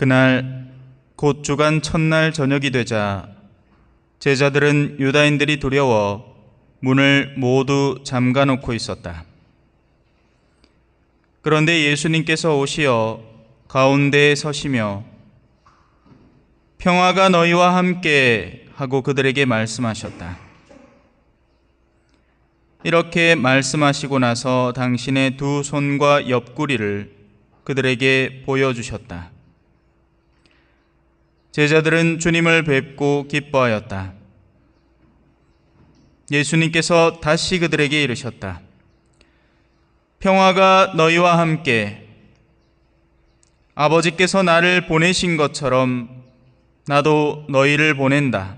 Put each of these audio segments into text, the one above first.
그날 곧 주간 첫날 저녁이 되자 제자들은 유다인들이 두려워 문을 모두 잠가 놓고 있었다. 그런데 예수님께서 오시어 가운데에 서시며 평화가 너희와 함께 하고 그들에게 말씀하셨다. 이렇게 말씀하시고 나서 당신의 두 손과 옆구리를 그들에게 보여주셨다. 제자들은 주님을 뵙고 기뻐하였다. 예수님께서 다시 그들에게 이르셨다. 평화가 너희와 함께. 아버지께서 나를 보내신 것처럼 나도 너희를 보낸다.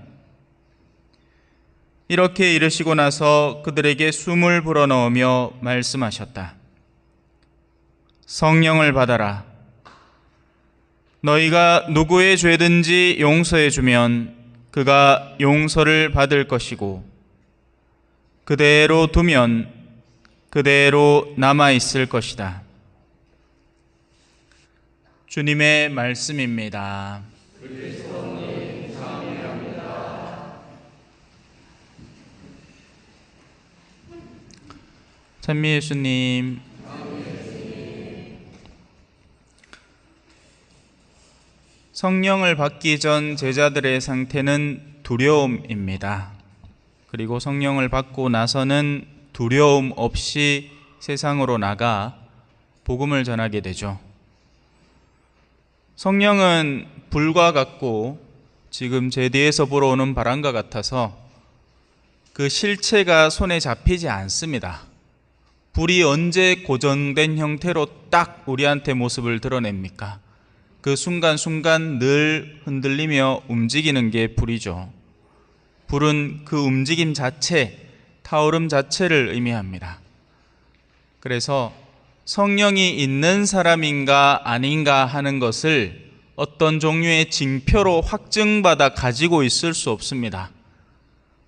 이렇게 이르시고 나서 그들에게 숨을 불어넣으며 말씀하셨다. 성령을 받아라. 너희가 누구의 죄든지 용서해 주면 그가 용서를 받을 것이고 그대로 두면 그대로 남아있을 것이다. 주님의 말씀입니다. 찬미 예수님. 성령을 받기 전 제자들의 상태는 두려움입니다. 그리고 성령을 받고 나서는 두려움 없이 세상으로 나가 복음을 전하게 되죠. 성령은 불과 같고 지금 제 뒤에서 불어오는 바람과 같아서 그 실체가 손에 잡히지 않습니다. 불이 언제 고정된 형태로 딱 우리한테 모습을 드러냅니까? 그 순간순간 늘 흔들리며 움직이는 게 불이죠. 불은 그 움직임 자체, 타오름 자체를 의미합니다. 그래서 성령이 있는 사람인가 아닌가 하는 것을 어떤 종류의 징표로 확증받아 가지고 있을 수 없습니다.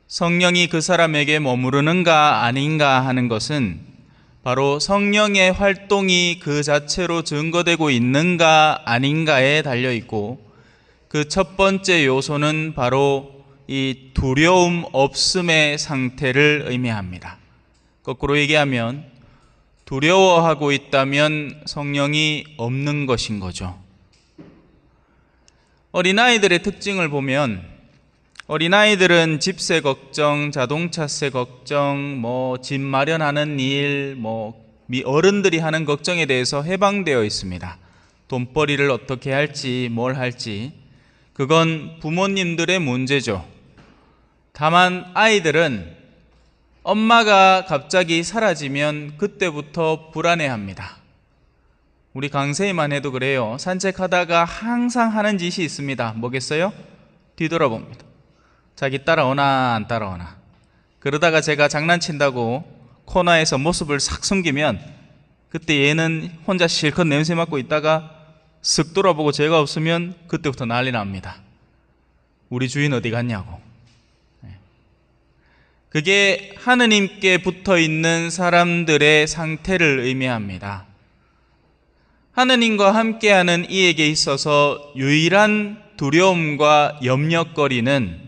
성령이 그 사람에게 머무르는가 아닌가 하는 것은 바로 성령의 활동이 그 자체로 증거되고 있는가 아닌가에 달려있고, 그 첫 번째 요소는 바로 이 두려움 없음의 상태를 의미합니다. 거꾸로 얘기하면 두려워하고 있다면 성령이 없는 것인 거죠. 어린아이들의 특징을 보면 어린아이들은 집세 걱정, 자동차세 걱정, 집 마련하는 일, 어른들이 하는 걱정에 대해서 해방되어 있습니다. 돈벌이를 어떻게 할지, 뭘 할지. 그건 부모님들의 문제죠. 다만 아이들은 엄마가 갑자기 사라지면 그때부터 불안해합니다. 우리 강세희만 해도 그래요. 산책하다가 항상 하는 짓이 있습니다. 뭐겠어요? 뒤돌아봅니다. 자기 따라오나 안 따라오나. 그러다가 제가 장난친다고 코너에서 모습을 싹 숨기면 그때 얘는 혼자 실컷 냄새 맡고 있다가 쓱 돌아보고 제가 없으면 그때부터 난리 납니다. 우리 주인 어디 갔냐고. 그게 하느님께 붙어있는 사람들의 상태를 의미합니다. 하느님과 함께하는 이에게 있어서 유일한 두려움과 염려거리는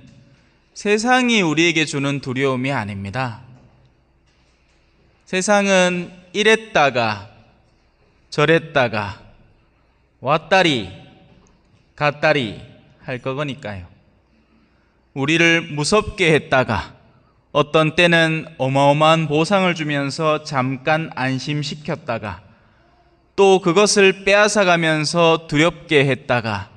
세상이 우리에게 주는 두려움이 아닙니다. 세상은 이랬다가 저랬다가 왔다리 갔다리 할 거니까요. 우리를 무섭게 했다가 어떤 때는 어마어마한 보상을 주면서 잠깐 안심시켰다가 또 그것을 빼앗아가면서 두렵게 했다가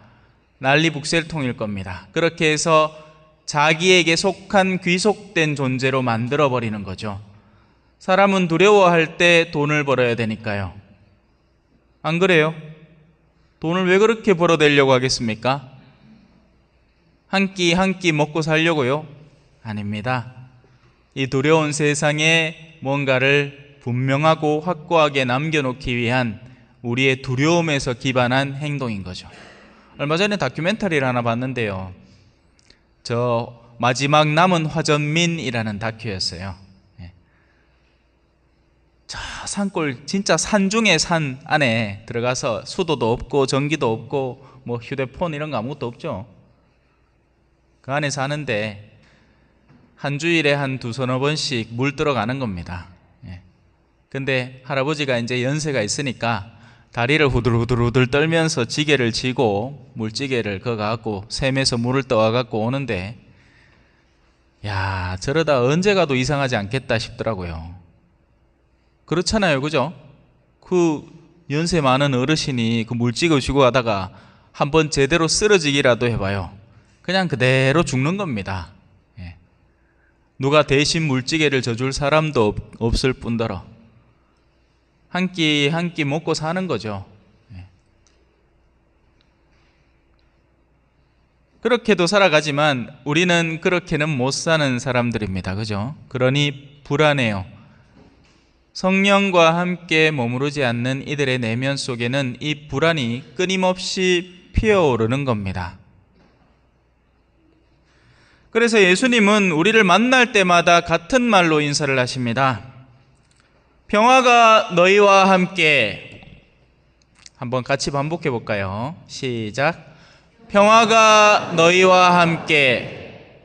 난리북셀통일 겁니다. 그렇게 해서 자기에게 속한 귀속된 존재로 만들어버리는 거죠. 사람은 두려워할 때 돈을 벌어야 되니까요. 안 그래요? 돈을 왜 그렇게 벌어내려고 하겠습니까? 한 끼 한 끼 먹고 살려고요? 아닙니다. 이 두려운 세상에 뭔가를 분명하고 확고하게 남겨놓기 위한 우리의 두려움에서 기반한 행동인 거죠. 얼마 전에 다큐멘터리를 하나 봤는데요. 저 마지막 남은 화전민이라는 다큐였어요. 저 산골 진짜 산 중에 산 안에 들어가서 수도도 없고 전기도 없고 뭐 휴대폰 이런 거 아무것도 없죠. 그 안에 사는데 한 주일에 한 두서너 번씩 물 들어가는 겁니다. 근데 할아버지가 이제 연세가 있으니까 다리를 후들후들 떨면서 지게를 지고 물지개를 그어갖고 샘에서 물을 떠와갖고 오는데, 야, 저러다 언제 가도 이상하지 않겠다 싶더라고요. 그렇잖아요, 그죠? 그 연세 많은 어르신이 그 물지개 쥐고 가다가 한번 제대로 쓰러지기라도 해봐요. 그냥 그대로 죽는 겁니다. 누가 대신 물지개를 져줄 사람도 없을 뿐더러 한 끼 한 끼 먹고 사는 거죠. 그렇게도 살아가지만 우리는 그렇게는 못 사는 사람들입니다. 그죠? 그러니 불안해요. 성령과 함께 머무르지 않는 이들의 내면 속에는 이 불안이 끊임없이 피어오르는 겁니다. 그래서 예수님은 우리를 만날 때마다 같은 말로 인사를 하십니다. 평화가 너희와 함께. 한번 같이 반복해 볼까요? 시작. 평화가 너희와 함께.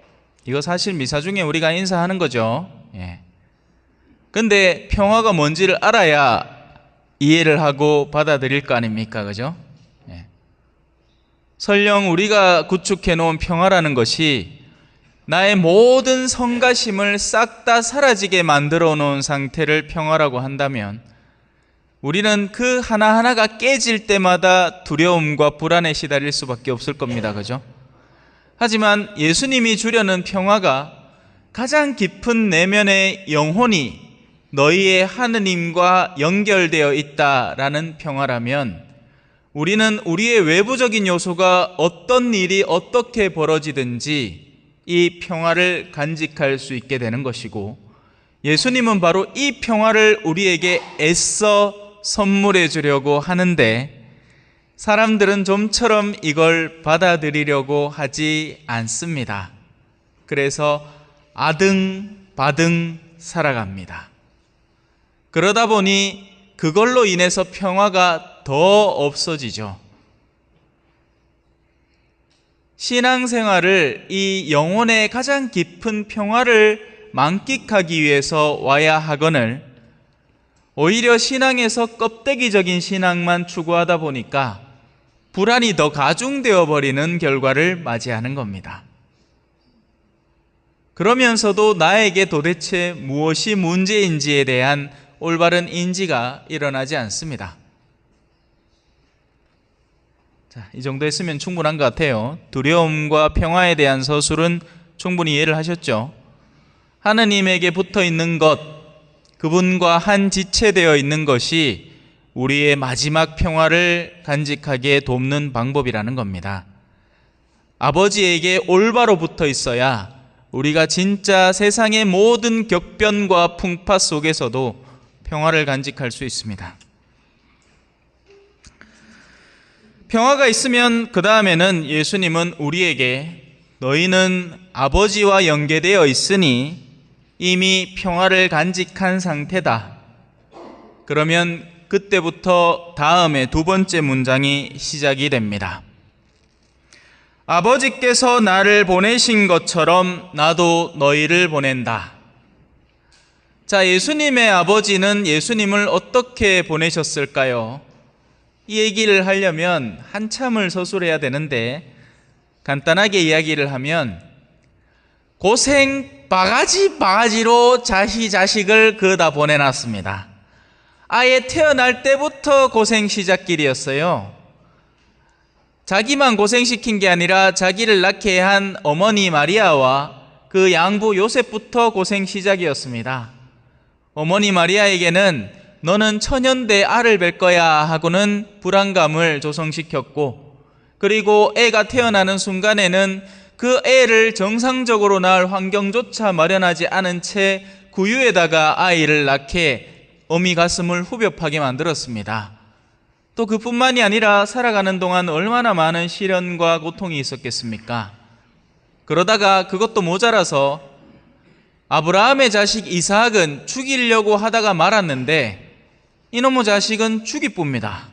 이거 사실 미사 중에 우리가 인사하는 거죠. 근데 평화가 뭔지를 알아야 이해를 하고 받아들일 거 아닙니까? 그죠? 설령 우리가 구축해 놓은 평화라는 것이 나의 모든 성가심을 싹 다 사라지게 만들어 놓은 상태를 평화라고 한다면 우리는 그 하나하나가 깨질 때마다 두려움과 불안에 시달릴 수밖에 없을 겁니다. 그죠? 하지만 예수님이 주려는 평화가 가장 깊은 내면의 영혼이 너희의 하느님과 연결되어 있다라는 평화라면 우리는 우리의 외부적인 요소가 어떤 일이 어떻게 벌어지든지 이 평화를 간직할 수 있게 되는 것이고, 예수님은 바로 이 평화를 우리에게 애써 선물해 주려고 하는데 사람들은 좀처럼 이걸 받아들이려고 하지 않습니다. 그래서 아등바등 살아갑니다. 그러다 보니 그걸로 인해서 평화가 더 없어지죠. 신앙생활을, 이 영혼의 가장 깊은 평화를 만끽하기 위해서 와야 하거늘 오히려 신앙에서 껍데기적인 신앙만 추구하다 보니까 불안이 더 가중되어 버리는 결과를 맞이하는 겁니다. 그러면서도 나에게 도대체 무엇이 문제인지에 대한 올바른 인지가 일어나지 않습니다. 자, 이 정도 했으면 충분한 것 같아요. 두려움과 평화에 대한 서술은 충분히 이해를 하셨죠? 하느님에게 붙어 있는 것, 그분과 한 지체되어 있는 것이 우리의 마지막 평화를 간직하게 돕는 방법이라는 겁니다. 아버지에게 올바로 붙어 있어야 우리가 진짜 세상의 모든 격변과 풍파 속에서도 평화를 간직할 수 있습니다. 평화가 있으면 그 다음에는 예수님은 우리에게 너희는 아버지와 연계되어 있으니 이미 평화를 간직한 상태다. 그러면 그때부터 다음에 두 번째 문장이 시작이 됩니다. 아버지께서 나를 보내신 것처럼 나도 너희를 보낸다. 자, 예수님의 아버지는 예수님을 어떻게 보내셨을까요? 이 얘기를 하려면 한참을 서술해야 되는데 간단하게 이야기를 하면 고생 바가지로 자식을 그어다 보내놨습니다. 아예 태어날 때부터 고생 시작길이었어요. 자기만 고생시킨 게 아니라 자기를 낳게 한 어머니 마리아와 그 양부 요셉부터 고생 시작이었습니다. 어머니 마리아에게는 너는 천연대 알을 뵐 거야 하고는 불안감을 조성시켰고, 그리고 애가 태어나는 순간에는 그 애를 정상적으로 낳을 환경조차 마련하지 않은 채 구유에다가 아이를 낳게 어미 가슴을 후벼파게 만들었습니다. 또 그뿐만이 아니라 살아가는 동안 얼마나 많은 시련과 고통이 있었겠습니까? 그러다가 그것도 모자라서 아브라함의 자식 이삭은 죽이려고 하다가 말았는데 이놈의 자식은 죽이뿐입니다.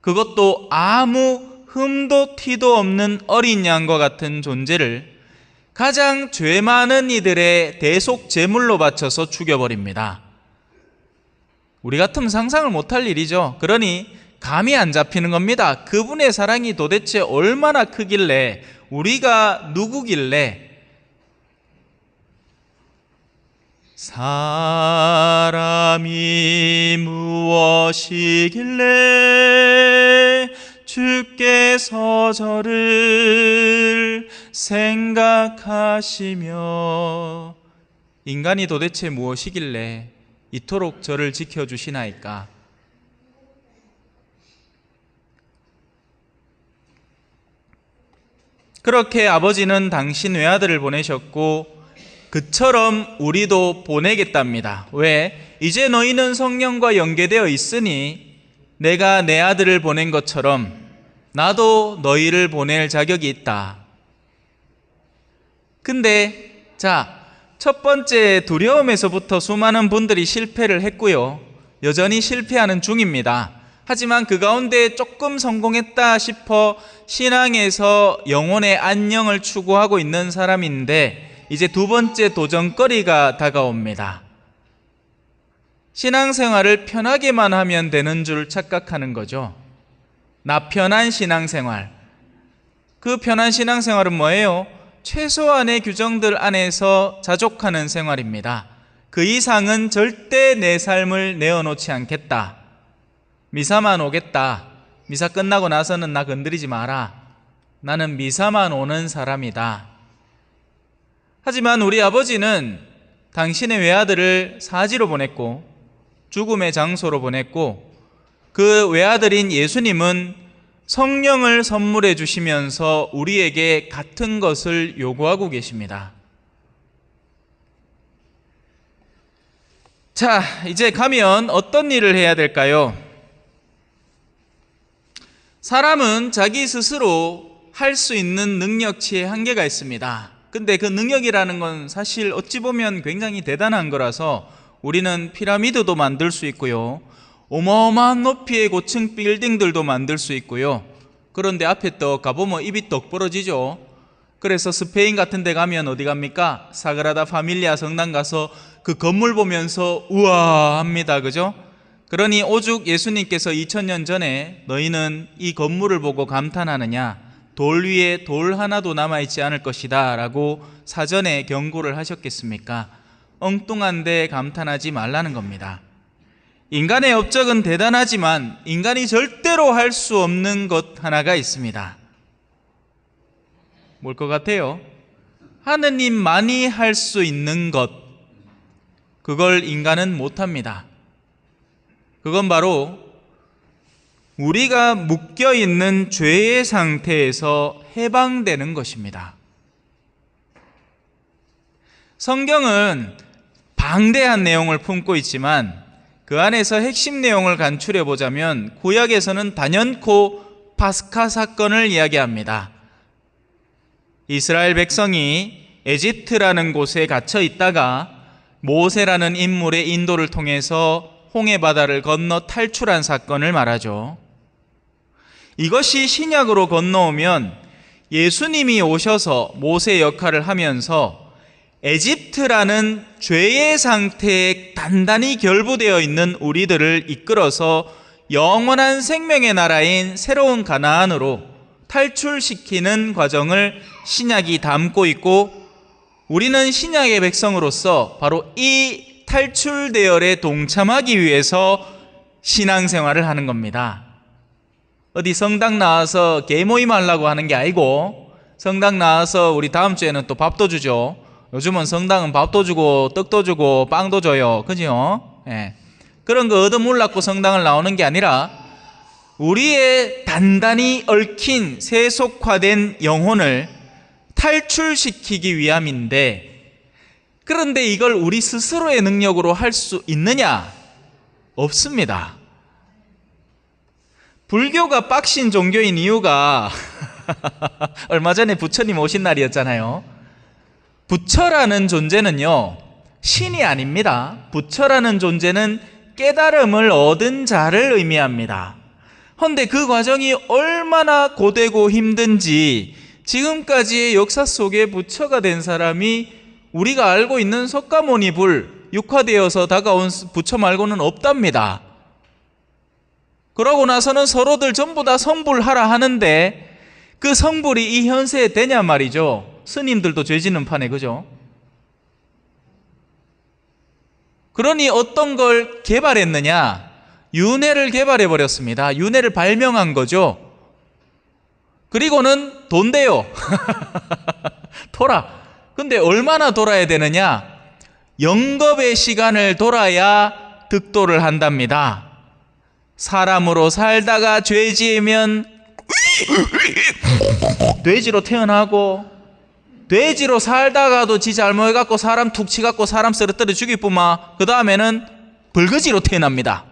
그것도 아무 흠도 티도 없는 어린 양과 같은 존재를 가장 죄 많은 이들의 대속 제물로 바쳐서 죽여버립니다. 우리 같으면 상상을 못할 일이죠. 그러니 감이 안 잡히는 겁니다. 그분의 사랑이 도대체 얼마나 크길래, 우리가 누구길래 사람이 무엇이길래 주께서 저를 생각하시며, 인간이 도대체 무엇이길래 이토록 저를 지켜주시나이까? 그렇게 아버지는 당신 외아들을 보내셨고 그처럼 우리도 보내겠답니다. 왜? 이제 너희는 성령과 연계되어 있으니 내가 내 아들을 보낸 것처럼 나도 너희를 보낼 자격이 있다. 근데 첫 번째 두려움에서부터 수많은 분들이 실패를 했고요. 여전히 실패하는 중입니다. 하지만 그 가운데 조금 성공했다 싶어 신앙에서 영혼의 안녕을 추구하고 있는 사람인데, 이제 두 번째 도전거리가 다가옵니다. 신앙생활을 편하게만 하면 되는 줄 착각하는 거죠. 나 편한 신앙생활. 그 편한 신앙생활은 뭐예요? 최소한의 규정들 안에서 자족하는 생활입니다. 그 이상은 절대 내 삶을 내어놓지 않겠다. 미사만 오겠다. 미사 끝나고 나서는 나 건드리지 마라. 나는 미사만 오는 사람이다. 하지만 우리 아버지는 당신의 외아들을 사지로 보냈고 죽음의 장소로 보냈고, 그 외아들인 예수님은 성령을 선물해 주시면서 우리에게 같은 것을 요구하고 계십니다. 자, 이제 가면 어떤 일을 해야 될까요? 사람은 자기 스스로 할 수 있는 능력치에 한계가 있습니다. 근데 그 능력이라는 건 사실 어찌 보면 굉장히 대단한 거라서 우리는 피라미드도 만들 수 있고요, 어마어마한 높이의 고층 빌딩들도 만들 수 있고요. 그런데 앞에 떡 가보면 입이 떡 벌어지죠. 그래서 스페인 같은 데 가면 어디 갑니까? 사그라다 파밀리아 성당 가서 그 건물 보면서 우와 합니다. 그죠? 그러니 오죽 예수님께서 2000년 전에 너희는 이 건물을 보고 감탄하느냐, 돌 위에 돌 하나도 남아있지 않을 것이다 라고 사전에 경고를 하셨겠습니까? 엉뚱한데 감탄하지 말라는 겁니다. 인간의 업적은 대단하지만 인간이 절대로 할 수 없는 것 하나가 있습니다. 뭘 것 같아요? 하느님만이 할 수 있는 것, 그걸 인간은 못합니다. 그건 바로 우리가 묶여있는 죄의 상태에서 해방되는 것입니다. 성경은 방대한 내용을 품고 있지만 그 안에서 핵심 내용을 간추려 보자면 구약에서는 단연코 파스카 사건을 이야기합니다. 이스라엘 백성이 에집트라는 곳에 갇혀 있다가 모세라는 인물의 인도를 통해서 홍해 바다를 건너 탈출한 사건을 말하죠. 이것이 신약으로 건너오면 예수님이 오셔서 모세 역할을 하면서 에집트라는 죄의 상태에 단단히 결부되어 있는 우리들을 이끌어서 영원한 생명의 나라인 새로운 가나안으로 탈출시키는 과정을 신약이 담고 있고, 우리는 신약의 백성으로서 바로 이 탈출 대열에 동참하기 위해서 신앙생활을 하는 겁니다. 어디 성당 나와서 개모임 하려고 하는 게 아니고, 성당 나와서 우리 다음 주에는 또 밥도 주죠. 요즘은 성당은 밥도 주고 떡도 주고 빵도 줘요. 그죠? 예. 그런 거 얻어물라고 성당을 나오는 게 아니라 우리의 단단히 얽힌 세속화된 영혼을 탈출시키기 위함인데, 그런데 이걸 우리 스스로의 능력으로 할 수 있느냐? 없습니다. 불교가 빡신 종교인 이유가 얼마 전에 부처님 오신 날이었잖아요. 부처라는 존재는요, 신이 아닙니다. 부처라는 존재는 깨달음을 얻은 자를 의미합니다. 그런데 그 과정이 얼마나 고되고 힘든지 지금까지의 역사 속에 부처가 된 사람이 우리가 알고 있는 석가모니 불 육화되어서 다가온 부처 말고는 없답니다. 그러고 나서는 서로들 전부 다 성불하라 하는데 그 성불이 이 현세에 되냐 말이죠. 스님들도 죄 짓는 판에, 그죠? 그러니 어떤 걸 개발했느냐? 윤회를 개발해 버렸습니다. 윤회를 발명한 거죠. 그리고는 돈대요. 돌아. 근데 얼마나 돌아야 되느냐? 영겁의 시간을 돌아야 득도를 한답니다. 사람으로 살다가 죄 지으면 돼지로 태어나고, 돼지로 살다가도 지 잘못해갖고 사람 툭 치갖고 사람 쓰러뜨려 죽일 뿐만, 그 다음에는 벌거지로 태어납니다.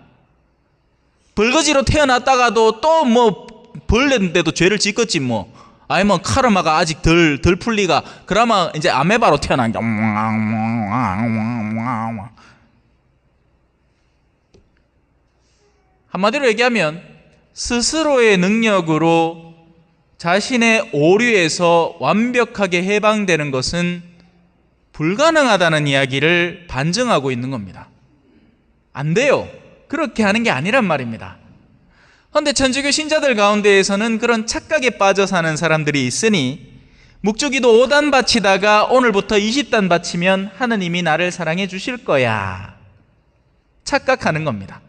벌거지로 태어났다가도 또 뭐 벌레인데도 죄를 짓겠지 뭐. 아니면 카르마가 아직 덜 풀리가, 그러면 이제 아메바로 태어난 게. 한마디로 얘기하면 스스로의 능력으로 자신의 오류에서 완벽하게 해방되는 것은 불가능하다는 이야기를 반증하고 있는 겁니다. 안 돼요. 그렇게 하는 게 아니란 말입니다. 그런데 천주교 신자들 가운데에서는 그런 착각에 빠져 사는 사람들이 있으니 묵주기도 5단 바치다가 오늘부터 20단 바치면 하느님이 나를 사랑해 주실 거야, 착각하는 겁니다.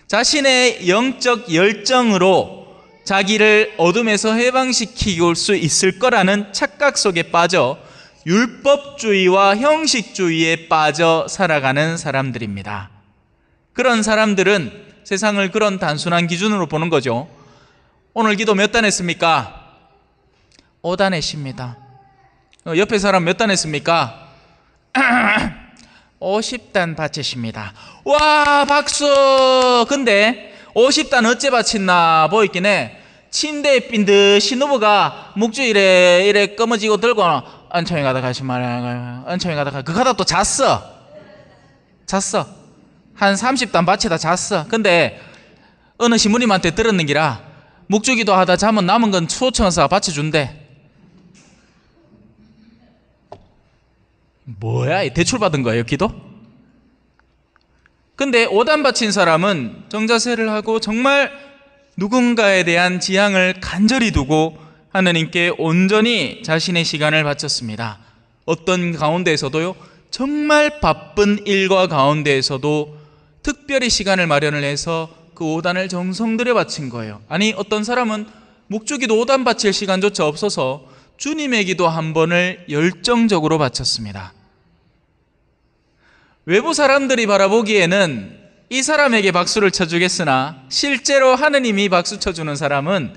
자신의 영적 열정으로 자기를 어둠에서 해방시킬 수 있을 거라는 착각 속에 빠져 율법주의와 형식주의에 빠져 살아가는 사람들입니다. 그런 사람들은 세상을 그런 단순한 기준으로 보는 거죠. 오늘 기도 몇 단 했습니까? 5단 했습니다. 옆에 사람 몇 단 했습니까? 50단 바치십니다. 와, 박수! 근데 50단 어째 바친나 보이긴 해. 침대에 빈듯이 누워가 묵주 이래 검어지고 들고 안청에 가다 가시 말이야. 안청에 가다가 그 가다 또 잤어. 한 30단 바치다 잤어. 근데 어느 신부님한테 들었는 기라 묵주기도 하다 자면 남은 건 수호천사 바쳐준대. 뭐야, 이 대출받은 거예요, 기도? 근데 5단 바친 사람은 정자세를 하고 정말 누군가에 대한 지향을 간절히 두고 하느님께 온전히 자신의 시간을 바쳤습니다. 어떤 가운데에서도요, 정말 바쁜 일과 가운데에서도 특별히 시간을 마련을 해서 그 5단을 정성 들여 바친 거예요. 아니, 어떤 사람은 묵주기도 5단 바칠 시간조차 없어서 주님의 기도 한 번을 열정적으로 바쳤습니다. 외부 사람들이 바라보기에는 이 사람에게 박수를 쳐주겠으나 실제로 하느님이 박수 쳐주는 사람은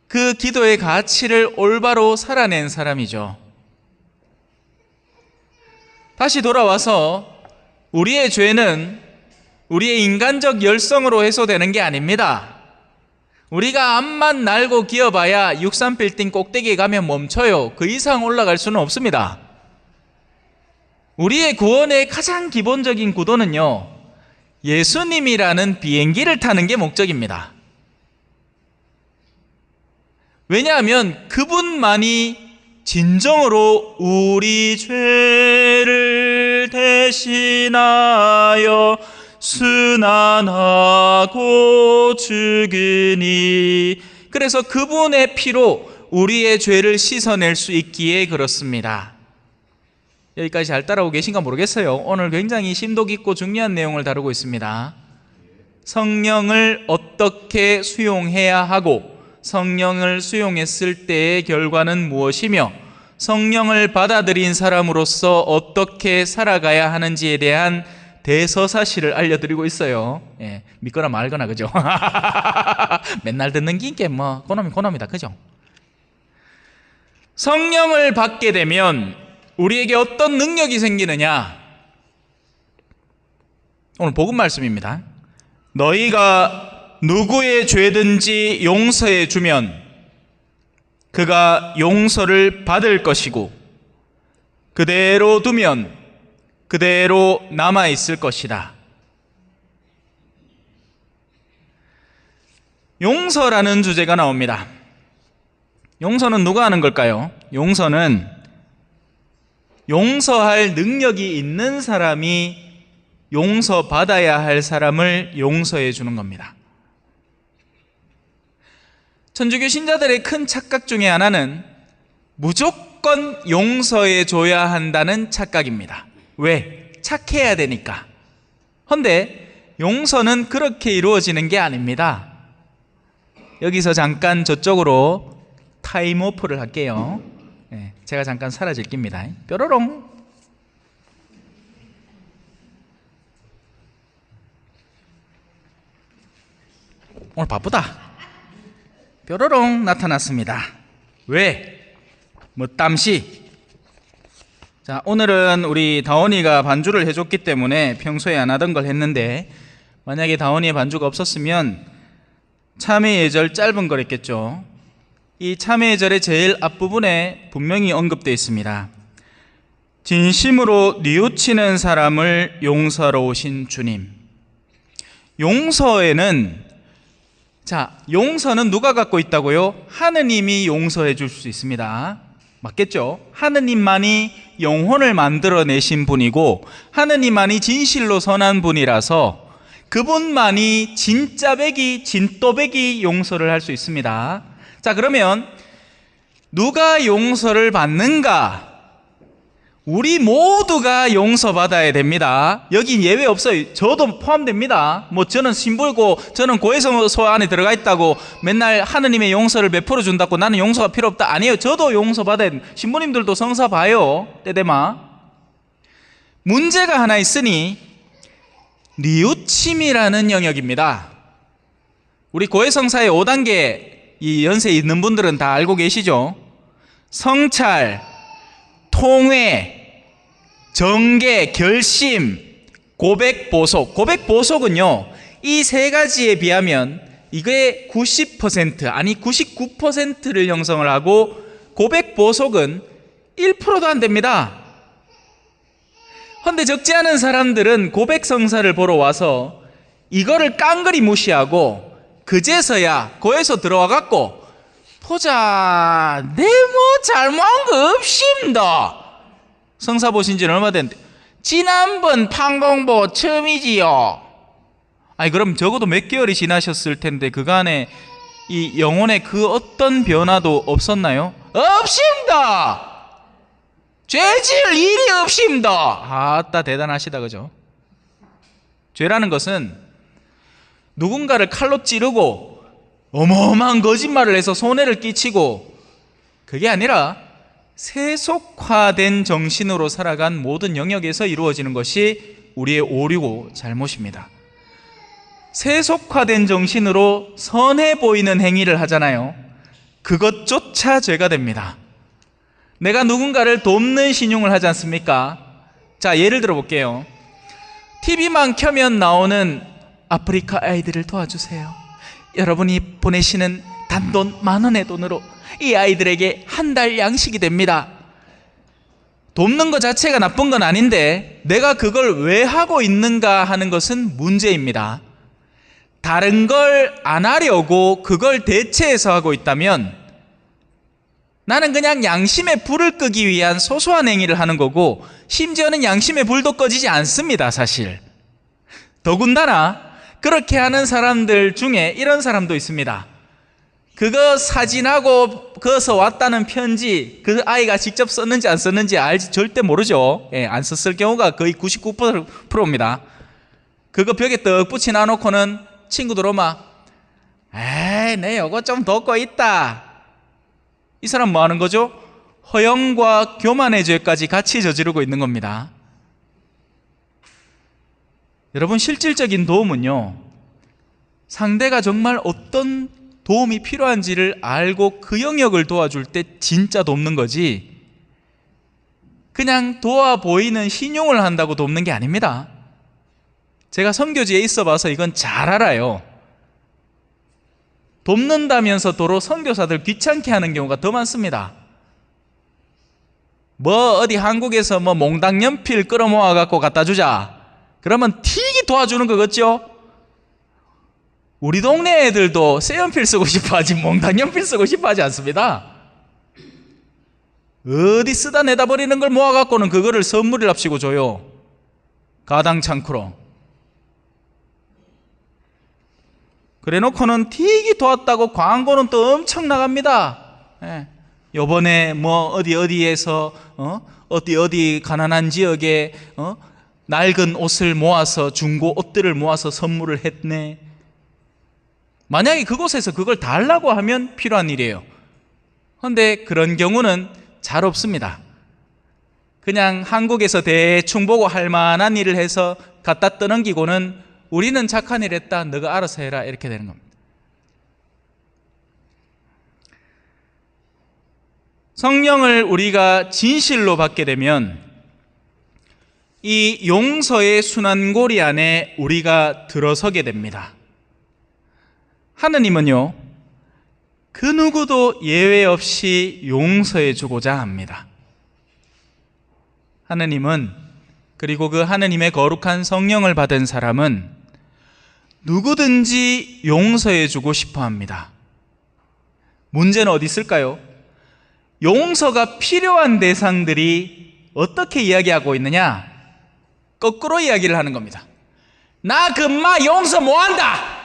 그 기도의 가치를 올바로 살아낸 사람이죠. 다시 돌아와서 우리의 죄는 우리의 인간적 열성으로 해소되는 게 아닙니다. 우리가 앞만 날고 기어봐야 63빌딩 꼭대기에 가면 멈춰요. 그 이상 올라갈 수는 없습니다. 우리의 구원의 가장 기본적인 구도는요, 예수님이라는 비행기를 타는 게 목적입니다. 왜냐하면 그분만이 진정으로 우리 죄를 대신하여 순환하고 죽으니, 그래서 그분의 피로 우리의 죄를 씻어낼 수 있기에 그렇습니다. 여기까지 잘 따라오고 계신가 모르겠어요. 오늘 굉장히 심도 깊고 중요한 내용을 다루고 있습니다. 성령을 어떻게 수용해야 하고, 성령을 수용했을 때의 결과는 무엇이며, 성령을 받아들인 사람으로서 어떻게 살아가야 하는지에 대한 대서사실을 알려드리고 있어요. 예, 믿거나 말거나, 그죠? 맨날 듣는 게 뭐 고놈이다, 그죠? 성령을 받게 되면 우리에게 어떤 능력이 생기느냐? 오늘 복음 말씀입니다. 너희가 누구의 죄든지 용서해 주면 그가 용서를 받을 것이고, 그대로 두면 그대로 남아있을 것이다. 용서라는 주제가 나옵니다. 용서는 누가 하는 걸까요? 용서는 용서할 능력이 있는 사람이 용서받아야 할 사람을 용서해 주는 겁니다. 천주교 신자들의 큰 착각 중에 하나는 무조건 용서해 줘야 한다는 착각입니다. 왜? 착해야 되니까. 그런데 용서는 그렇게 이루어지는 게 아닙니다. 여기서 잠깐 저쪽으로 타임오프를 할게요. 제가 잠깐 사라질 겁니다. 뾰로롱. 오늘 바쁘다. 뾰로롱 나타났습니다. 왜? 뭐 땀시. 자, 오늘은 우리 다원이가 반주를 해줬기 때문에 평소에 안 하던 걸 했는데, 만약에 다원이의 반주가 없었으면 참회 예절 짧은 거랬겠죠. 이 참회 예절의 제일 앞부분에 분명히 언급되어 있습니다. 진심으로 뉘우치는 사람을 용서로 오신 주님. 용서에는, 자, 용서는 누가 갖고 있다고요? 하느님이 용서해 줄 수 있습니다. 맞겠죠? 하느님만이 영혼을 만들어내신 분이고 하느님만이 진실로 선한 분이라서 그분만이 진짜배기, 진또배기 용서를 할 수 있습니다. 자, 그러면 누가 용서를 받는가? 우리 모두가 용서받아야 됩니다. 여긴 예외 없어요. 저도 포함됩니다. 뭐 저는 신불고 저는 고해성소 안에 들어가 있다고 맨날 하느님의 용서를 베풀어 준다고 나는 용서가 필요 없다. 아니에요. 저도 용서받아야 됩니다. 신부님들도 성사 봐요. 때되마. 문제가 하나 있으니 뉘우침이라는 영역입니다. 우리 고해성사의 5단계 이 연세 있는 분들은 다 알고 계시죠? 성찰, 통회, 정계, 결심, 고백, 보속. 고백, 보속은요, 이 세 가지에 비하면 이게 90% 아니 99%를 형성을 하고 고백, 보속은 1%도 안 됩니다. 그런데 적지 않은 사람들은 고백 성사를 보러 와서 이거를 깡그리 무시하고 그제서야 고에서 들어와 갖고 보자, 내 뭐 잘못한 거 없습니다. 성사 보신 지는 얼마 됐는데 지난번 판공보 처음이지요. 아니 그럼 적어도 몇 개월이 지나셨을 텐데 그간에 이 영혼에 그 어떤 변화도 없었나요? 없습니다. 죄질 일이 없습니다. 아따 대단하시다, 그죠? 죄라는 것은 누군가를 칼로 찌르고 어마어마한 거짓말을 해서 손해를 끼치고, 그게 아니라 세속화된 정신으로 살아간 모든 영역에서 이루어지는 것이 우리의 오류고 잘못입니다. 세속화된 정신으로 선해 보이는 행위를 하잖아요. 그것조차 죄가 됩니다. 내가 누군가를 돕는 신용을 하지 않습니까? 자, 예를 들어 볼게요. TV만 켜면 나오는 아프리카 아이들을 도와주세요. 여러분이 보내시는 단돈 10,000원의 돈으로 이 아이들에게 한 달 양식이 됩니다. 돕는 것 자체가 나쁜 건 아닌데 내가 그걸 왜 하고 있는가 하는 것은 문제입니다. 다른 걸 안 하려고 그걸 대체해서 하고 있다면 나는 그냥 양심의 불을 끄기 위한 소소한 행위를 하는 거고, 심지어는 양심의 불도 꺼지지 않습니다, 사실. 더군다나 그렇게 하는 사람들 중에 이런 사람도 있습니다. 그거 사진하고 그어서 왔다는 편지 그 아이가 직접 썼는지 안 썼는지 알지 절대 모르죠. 안 썼을 경우가 거의 99%입니다. 그거 벽에 떡 붙여놔 놓고는 친구들 오면 에이 내 요거 좀 덮고 있다. 이 사람 뭐 하는 거죠? 허영과 교만의 죄까지 같이 저지르고 있는 겁니다. 여러분, 실질적인 도움은요, 상대가 정말 어떤 도움이 필요한지를 알고 그 영역을 도와줄 때 진짜 돕는 거지, 그냥 도와 보이는 신용을 한다고 돕는 게 아닙니다. 제가 선교지에 있어 봐서 이건 잘 알아요. 돕는다면서 도로 선교사들 귀찮게 하는 경우가 더 많습니다. 뭐 어디 한국에서 뭐 몽당 연필 끌어모아 갖고 갖다 주자 그러면 튀기 도와주는 거 같죠? 우리 동네 애들도 쇠연필 쓰고 싶어 하지 몽땅연필 쓰고 싶어 하지 않습니다. 어디 쓰다 내다 버리는 걸 모아갖고는 그거를 선물이랍시고 줘요. 가당창크로. 그래 놓고는 튀기 도왔다고 광고는 또 엄청 나갑니다. 예. 요번에 뭐 어디에서 어디 가난한 지역에 낡은 옷을 모아서 중고 옷들을 모아서 선물을 했네. 만약에 그곳에서 그걸 달라고 하면 필요한 일이에요. 그런데 그런 경우는 잘 없습니다. 그냥 한국에서 대충 보고 할 만한 일을 해서 갖다 떠넘기고는 우리는 착한 일 했다, 너가 알아서 해라, 이렇게 되는 겁니다. 성령을 우리가 진실로 받게 되면 이 용서의 순환고리 안에 우리가 들어서게 됩니다. 하느님은요, 그 누구도 예외 없이 용서해 주고자 합니다. 하느님은, 그리고 그 하느님의 거룩한 성령을 받은 사람은 누구든지 용서해 주고 싶어 합니다. 문제는 어디 있을까요? 용서가 필요한 대상들이 어떻게 이야기하고 있느냐? 거꾸로 이야기를 하는 겁니다. 나 금마 용서 못한다!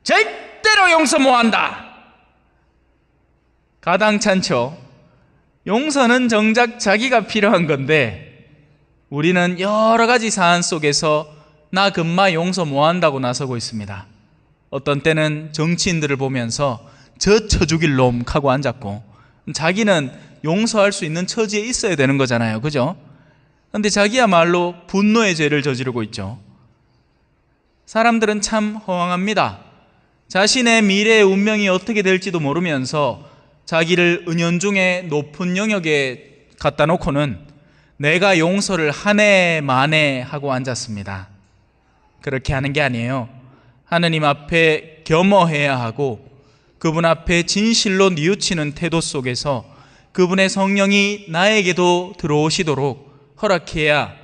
절대로 용서 못한다! 가당찮죠? 용서는 정작 자기가 필요한 건데 우리는 여러 가지 사안 속에서 나 금마 용서 못한다고 나서고 있습니다. 어떤 때는 정치인들을 보면서 저 쳐죽일 놈 하고 앉았고, 자기는 용서할 수 있는 처지에 있어야 되는 거잖아요. 그죠? 그런데 자기야말로 분노의 죄를 저지르고 있죠. 사람들은 참 허황합니다. 자신의 미래의 운명이 어떻게 될지도 모르면서 자기를 은연중에 높은 영역에 갖다 놓고는 내가 용서를 하네 마네 하고 앉았습니다. 그렇게 하는 게 아니에요. 하느님 앞에 겸허해야 하고 그분 앞에 진실로 뉘우치는 태도 속에서 그분의 성령이 나에게도 들어오시도록 허락해야,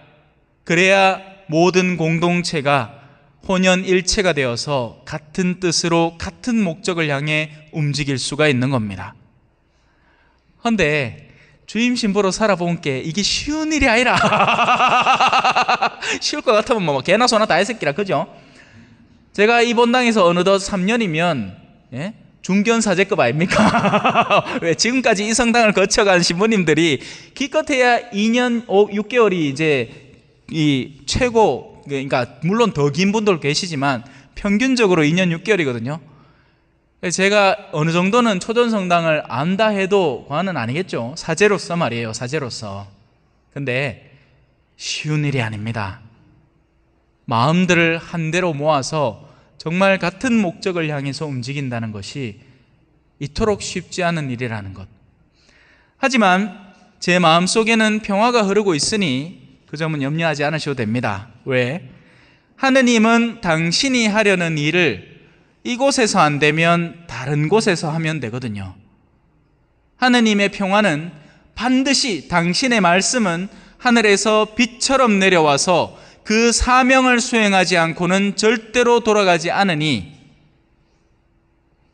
그래야 모든 공동체가 혼연일체가 되어서 같은 뜻으로 같은 목적을 향해 움직일 수가 있는 겁니다. 그런데 주임 신부로 살아본 게 이게 쉬운 일이 아니라 쉬울 것 같으면 뭐 개나 소나 다 했을기라. 그죠? 제가 이 본당에서 어느덧 3년이면 중견사제급 아닙니까? 왜 지금까지 이 성당을 거쳐간 신부님들이 기껏해야 2년 6개월이 이제 이 최고, 그러니까 물론 더 긴 분들 계시지만 평균적으로 2년 6개월이거든요. 제가 어느 정도는 초전성당을 안다 해도 과언은 아니겠죠. 사제로서 말이에요. 사제로서. 근데 쉬운 일이 아닙니다. 마음들을 한대로 모아서 정말 같은 목적을 향해서 움직인다는 것이 이토록 쉽지 않은 일이라는 것. 하지만 제 마음속에는 평화가 흐르고 있으니 그 점은 염려하지 않으셔도 됩니다. 왜? 하느님은 당신이 하려는 일을 이곳에서 안 되면 다른 곳에서 하면 되거든요. 하느님의 평화는 반드시, 당신의 말씀은 하늘에서 빛처럼 내려와서 그 사명을 수행하지 않고는 절대로 돌아가지 않으니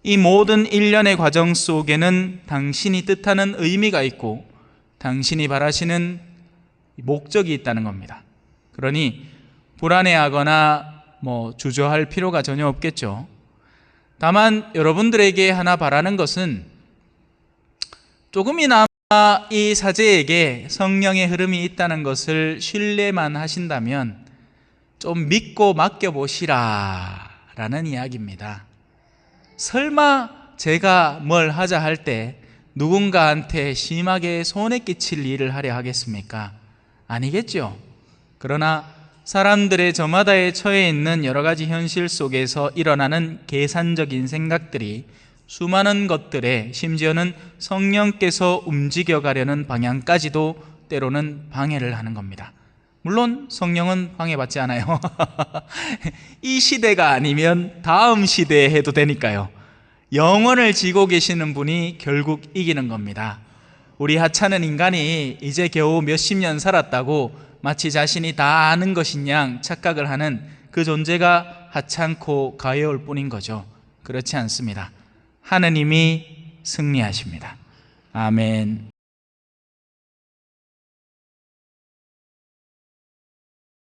이 모든 일련의 과정 속에는 당신이 뜻하는 의미가 있고 당신이 바라시는 목적이 있다는 겁니다. 그러니 불안해하거나 주저할 필요가 전혀 없겠죠. 다만 여러분들에게 하나 바라는 것은 조금이나마 이 사제에게 성령의 흐름이 있다는 것을 신뢰만 하신다면 좀 믿고 맡겨보시라 라는 이야기입니다. 설마 제가 뭘 하자 할 때 누군가한테 심하게 손해 끼칠 일을 하려 하겠습니까? 아니겠죠. 그러나 사람들의 저마다에 처해 있는 여러 가지 현실 속에서 일어나는 계산적인 생각들이 수많은 것들에, 심지어는 성령께서 움직여가려는 방향까지도 때로는 방해를 하는 겁니다. 물론 성령은 방해받지 않아요. 이 시대가 아니면 다음 시대에 해도 되니까요. 영원을 지고 계시는 분이 결국 이기는 겁니다. 우리 하찮은 인간이 이제 겨우 몇십 년 살았다고 마치 자신이 다 아는 것인 양 착각을 하는 그 존재가 하찮고 가여울 뿐인 거죠. 그렇지 않습니다. 하느님이 승리하십니다. 아멘.